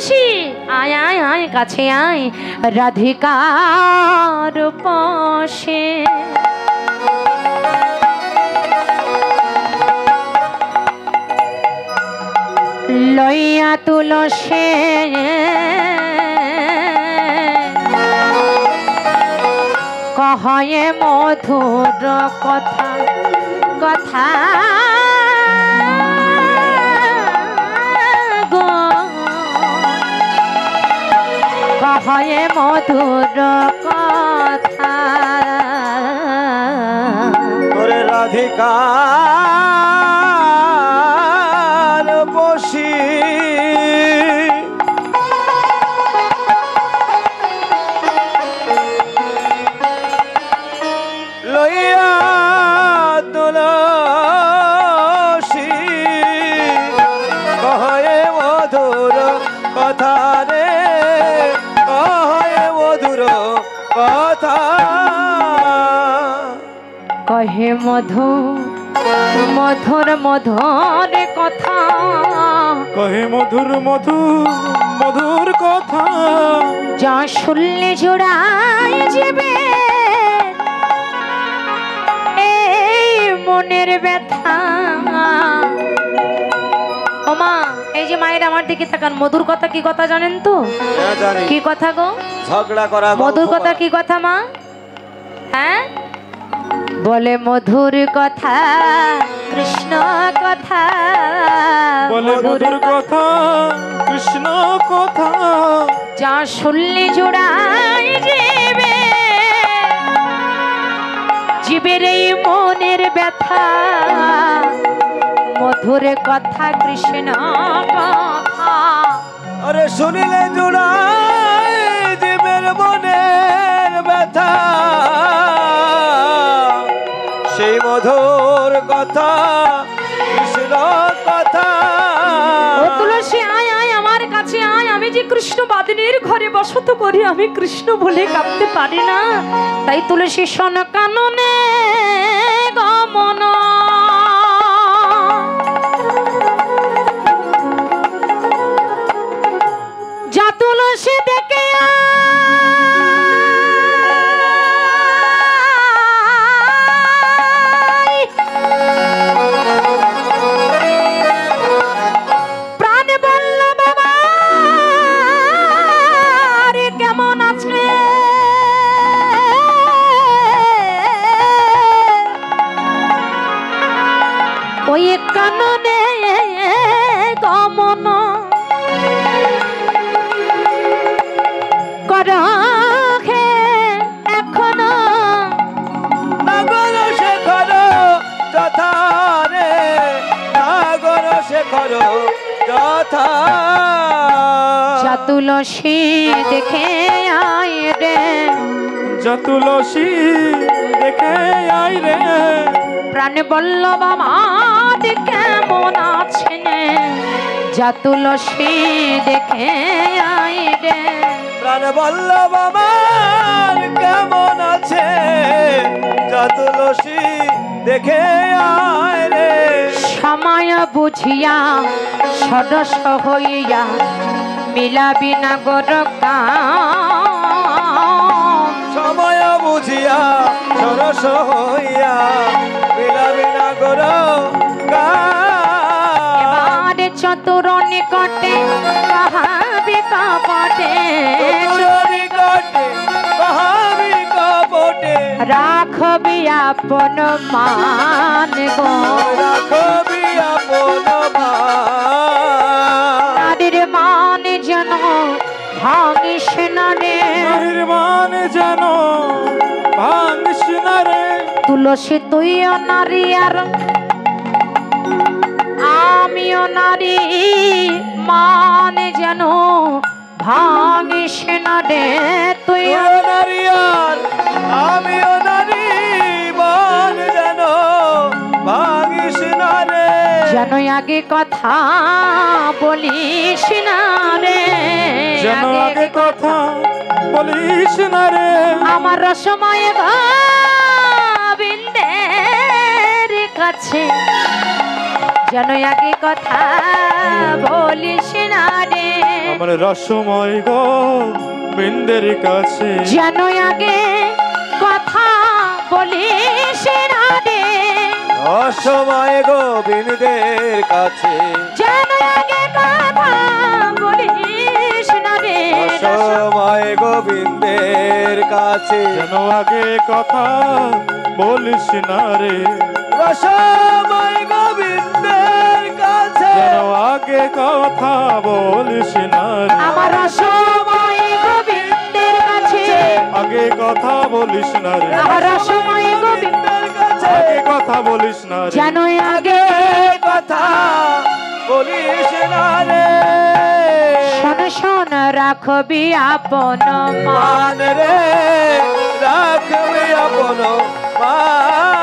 তুলসী আয় আয় আয় কাছে আয় রাধিকার পাশে। লইয়া তুলসী কহে মধুর কথা কথা গো, কহে মধুর কথা। ওরে রাধিকা বসি লইয়া তুলসী কহে মধুর কথা রে, কহে মধুর কথা। কহে মধু মধুর মধুর কথা, কহে মধুর মধুর মধুর কথা। যা শুনলে জোড়ায় যাবে এই মনের ব্যথা। ওমা এই যে মায়ের আমার দিকে তাকান, মধুর কথা কি কথা জানেন তো? কি কথা গো? ঝগড়া করা। মধুর কথা কি কথা মা? হ্যাঁ বলে মধুর কথা কৃষ্ণ কথা, বলে মধুর কথা কৃষ্ণ কথা। যা শুনলে জোড়ায় যাবে জীবের এই মনের ব্যথা। মধুর কথা কৃষ্ণ কথা, আরে শুনিলে জোড়ায় জীবের মনের ব্যথা। সেই মধুর কথা কৃষ্ণ কথা। ও তুলসী আয় আয় আমার কাছে আয়, আমি যে কৃষ্ণ বাদিনীর ঘরে বসত করি, আমি কৃষ্ণ বলে কাঁদতে পারি না। তাই তুলসী শোন কাননে গমন, যা তুলসী দেখে ওই কাননে গমন কর এখনো নাগর শেখর যথা রে, নাগর শেখর যথা। যা তুলসী দেখে আয় রে, যা তুলসী দেখে আয় রে। প্রাণ বল্লভ আমার কেমন আছেন, যা তুলসী দেখে আয় রে। প্রাণ বল্লভ আমার কেমন আছে, যা তুলসী দেখে আয় রে। সময় বুঝিয়া সদস্য হইয়া মিলাবি না গরকা, সময় বুঝিয়া সরস হইয়া মিলাবি না গরকা। এবার চতুর নিকটে কাহাবি কাপটে, নিকটে কাহাবি কাপটে। রাখবি আপন মান গো, রাখবি আপন মান। নারীর মান যেন ভাঙিস না রে, নারীর মান যেন ভাঙিস না রে। তুলসী তুইও নারী আর আমিও নারী, মান যেন ভাঙিস না রে। তুইও নারী আর আমিও নারী, মান যেন ভাঙিস না রে। যেন আগে কথা বলিস না রে, যেন আগে কথা বলিস না রে। আমার রসময় গোবিন্দের কাছে যেন আগে কথা বলিস না রে। আমার রসময় গোবিন্দের কাছে যেন আগে কথা বলিস না রে, অসময় গোবিন্দের কাছে যেন আগে কথা বলিস না রে, অসময় গোবিন্দের কাছে যেন আগে কথা বলিস না রে, রসময় গোবিন্দের কাছে যেন আগে কথা বলিস না রে, আমার সময় গোবিন্দের কাছে, আগে কথা বলিস না রে, আমার সময় গোবিন্দের কাছে, আগে কথা বলিস না রে, যেন আগে কথা বলিস না রে, শোন শোন রাখবি আপন মান মান রে রাখবি আপন মান।